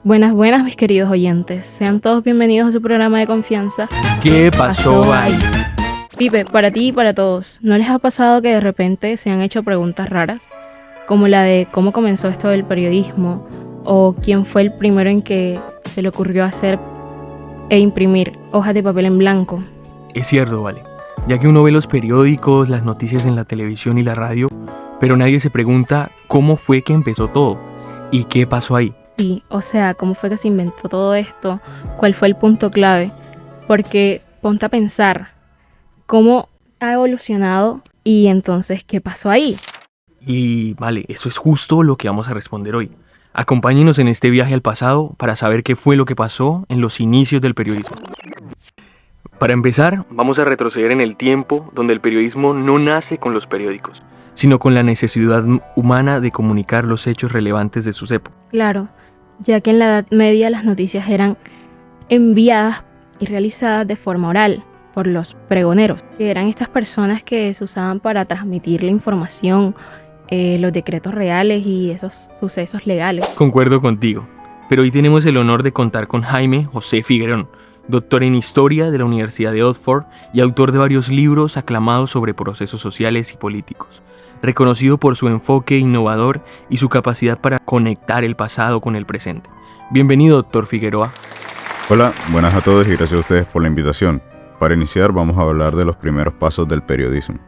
Buenas, buenas, mis queridos oyentes. Sean todos bienvenidos a su programa de confianza. ¿Qué pasó ahí? Pipe, para ti y para todos, ¿no les ha pasado que de repente se han hecho preguntas raras? Como la de cómo comenzó esto del periodismo, o quién fue el primero en que se le ocurrió hacer e imprimir hojas de papel en blanco. Es cierto, vale. Ya que uno ve los periódicos, las noticias en la televisión y la radio, pero nadie se pregunta cómo fue que empezó todo y qué pasó ahí. Sí, o sea, cómo fue que se inventó todo esto, cuál fue el punto clave, porque ponte a pensar cómo ha evolucionado y entonces qué pasó ahí. Y vale, eso es justo lo que vamos a responder hoy. Acompáñenos en este viaje al pasado para saber qué fue lo que pasó en los inicios del periodismo. Para empezar, vamos a retroceder en el tiempo donde el periodismo no nace con los periódicos, sino con la necesidad humana de comunicar los hechos relevantes de sus épocas. Claro, ya que en la Edad Media las noticias eran enviadas y realizadas de forma oral por los pregoneros, que eran estas personas que se usaban para transmitir la información, los decretos reales y esos sucesos legales. Concuerdo contigo, pero hoy tenemos el honor de contar con Jaime José Figuerón, doctor en Historia de la Universidad de Oxford y autor de varios libros aclamados sobre procesos sociales y políticos, reconocido por su enfoque innovador y su capacidad para conectar el pasado con el presente. Bienvenido, doctor Figueroa. Hola, buenas a todos y gracias a ustedes por la invitación. Para iniciar vamos a hablar de los primeros pasos del periodismo.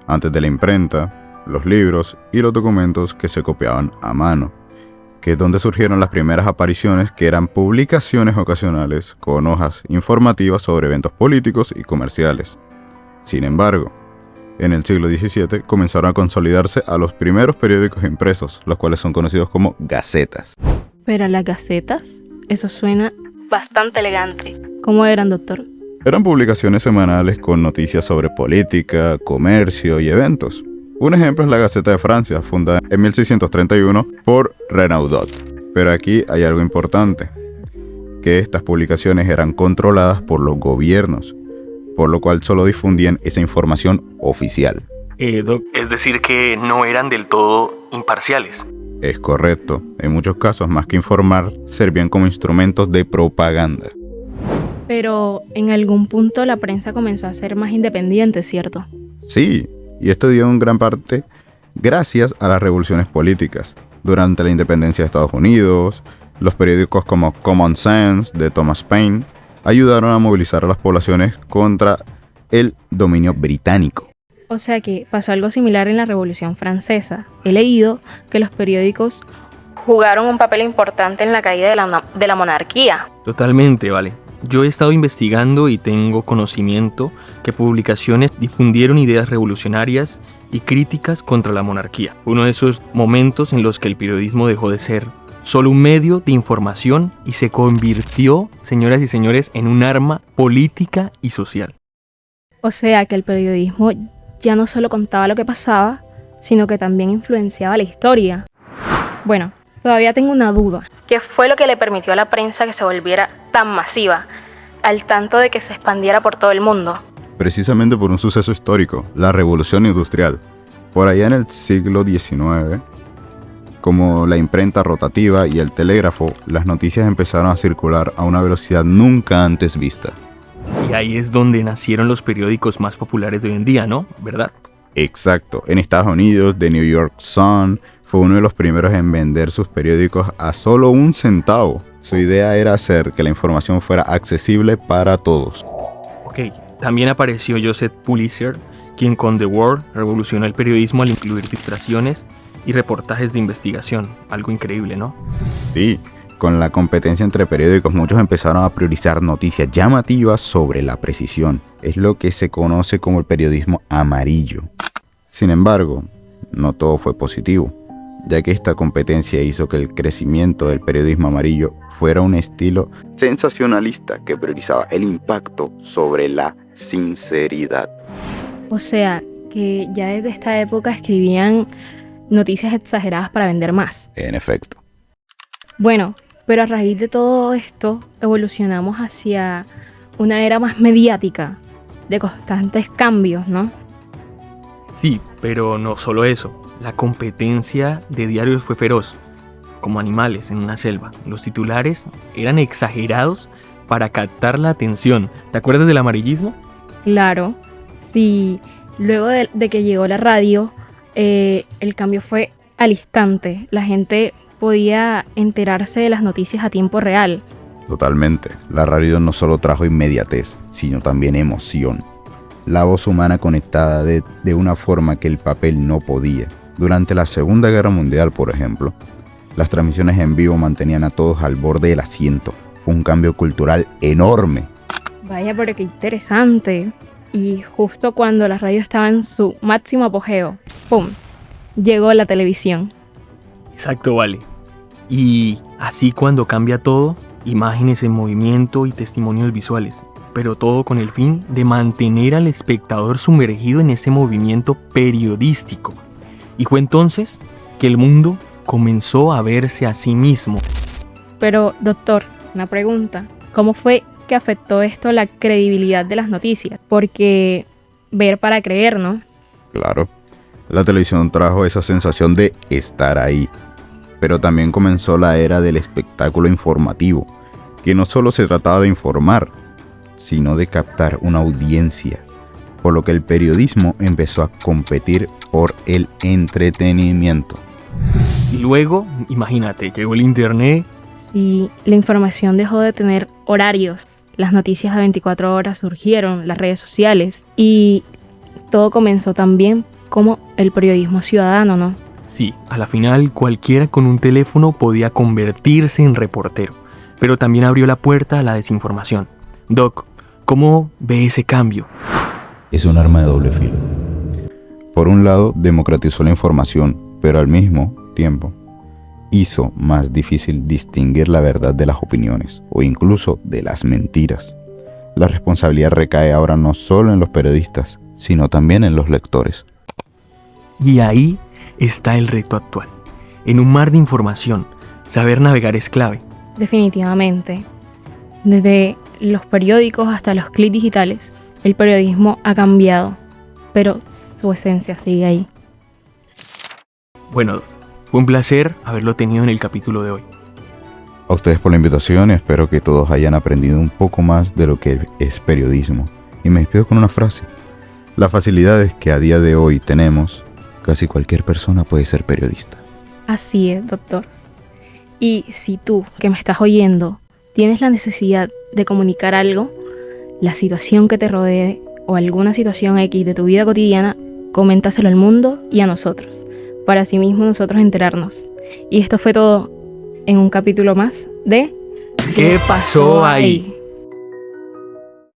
Antes de la imprenta, los libros y los documentos que se copiaban a mano, que es donde surgieron las primeras apariciones, que eran publicaciones ocasionales con hojas informativas sobre eventos políticos y comerciales. Sin embargo, en el siglo XVII comenzaron a consolidarse a los primeros periódicos impresos, los cuales son conocidos como gacetas. Pero las gacetas, eso suena bastante elegante. ¿Cómo eran, doctor? Eran publicaciones semanales con noticias sobre política, comercio y eventos. Un ejemplo es la Gaceta de Francia, fundada en 1631 por Renaudot. Pero aquí hay algo importante, que estas publicaciones eran controladas por los gobiernos, por lo cual solo difundían esa información oficial. Es decir, que no eran del todo imparciales. Es correcto, en muchos casos más que informar, servían como instrumentos de propaganda. Pero en algún punto la prensa comenzó a ser más independiente, ¿cierto? Sí, y esto dio en gran parte gracias a las revoluciones políticas. Durante la independencia de Estados Unidos, los periódicos como Common Sense de Thomas Paine ayudaron a movilizar a las poblaciones contra el dominio británico. O sea que pasó algo similar en la Revolución Francesa. He leído que los periódicos jugaron un papel importante en la caída de la monarquía. Totalmente, vale. Yo he estado investigando y tengo conocimiento que publicaciones difundieron ideas revolucionarias y críticas contra la monarquía. Uno de esos momentos en los que el periodismo dejó de ser solo un medio de información y se convirtió, señoras y señores, en un arma política y social. O sea que el periodismo ya no solo contaba lo que pasaba, sino que también influenciaba la historia. Bueno, todavía tengo una duda. ¿Qué fue lo que le permitió a la prensa que se volviera tan masiva, al tanto de que se expandiera por todo el mundo? Precisamente por un suceso histórico, la Revolución Industrial. Por allá en el siglo XIX, como la imprenta rotativa y el telégrafo, las noticias empezaron a circular a una velocidad nunca antes vista. Y ahí es donde nacieron los periódicos más populares de hoy en día, ¿no? ¿Verdad? Exacto. En Estados Unidos, The New York Sun fue uno de los primeros en vender sus periódicos a solo 1 centavo. Su idea era hacer que la información fuera accesible para todos. Ok, también apareció Joseph Pulitzer, quien con The World revolucionó el periodismo al incluir filtraciones y reportajes de investigación. Algo increíble, ¿no? Sí, con la competencia entre periódicos, muchos empezaron a priorizar noticias llamativas sobre la precisión. Es lo que se conoce como el periodismo amarillo. Sin embargo, no todo fue positivo, ya que esta competencia hizo que el crecimiento del periodismo amarillo fuera un estilo sensacionalista que priorizaba el impacto sobre la sinceridad. O sea, que ya desde esta época escribían noticias exageradas para vender más. En efecto. Bueno, pero a raíz de todo esto evolucionamos hacia una era más mediática, de constantes cambios, ¿no? Sí, pero no solo eso. La competencia de diarios fue feroz. como animales en una selva. Los titulares eran exagerados para captar la atención. ¿Te acuerdas del amarillismo? Claro, sí. Luego de que llegó la radio, el cambio fue al instante. La gente podía enterarse de las noticias a tiempo real. Totalmente. La radio no solo trajo inmediatez, sino también emoción. La voz humana conectada de una forma que el papel no podía. Durante la Segunda Guerra Mundial, por ejemplo, las transmisiones en vivo mantenían a todos al borde del asiento. Fue un cambio cultural enorme. Vaya, pero qué interesante. Y justo cuando la radio estaba en su máximo apogeo, ¡pum!, llegó la televisión. Exacto, vale. Y así cuando cambia todo, imágenes en movimiento y testimonios visuales, pero todo con el fin de mantener al espectador sumergido en ese movimiento periodístico. Y fue entonces que el mundo comenzó a verse a sí mismo. Pero, doctor, una pregunta. ¿Cómo fue que afectó esto la credibilidad de las noticias? Porque ver para creer, ¿no? Claro, la televisión trajo esa sensación de estar ahí. Pero también comenzó la era del espectáculo informativo, que no solo se trataba de informar, sino de captar una audiencia, por lo que el periodismo empezó a competir por el entretenimiento. Y luego, imagínate, llegó el internet. Sí, la información dejó de tener horarios. Las noticias a 24 horas surgieron, las redes sociales, y todo comenzó también como el periodismo ciudadano, ¿no? Sí, a la final cualquiera con un teléfono podía convertirse en reportero, pero también abrió la puerta a la desinformación. Doc, ¿cómo ve ese cambio? Es un arma de doble filo. Por un lado, democratizó la información, pero al mismo tiempo hizo más difícil distinguir la verdad de las opiniones o incluso de las mentiras. La responsabilidad recae ahora no solo en los periodistas, sino también en los lectores. Y ahí está el reto actual. En un mar de información, saber navegar es clave. Definitivamente. Desde los periódicos hasta los clics digitales, el periodismo ha cambiado, pero su esencia sigue ahí. Bueno, fue un placer haberlo tenido en el capítulo de hoy. A ustedes por la invitación y espero que todos hayan aprendido un poco más de lo que es periodismo. Y me despido con una frase. Las facilidades que a día de hoy tenemos, casi cualquier persona puede ser periodista. Así es, doctor. Y si tú, que me estás oyendo, tienes la necesidad de comunicar algo, la situación que te rodee o alguna situación X de tu vida cotidiana, coméntaselo al mundo y a nosotros, para así mismo nosotros enterarnos. Y esto fue todo en un capítulo más de ¿Qué pasó ahí?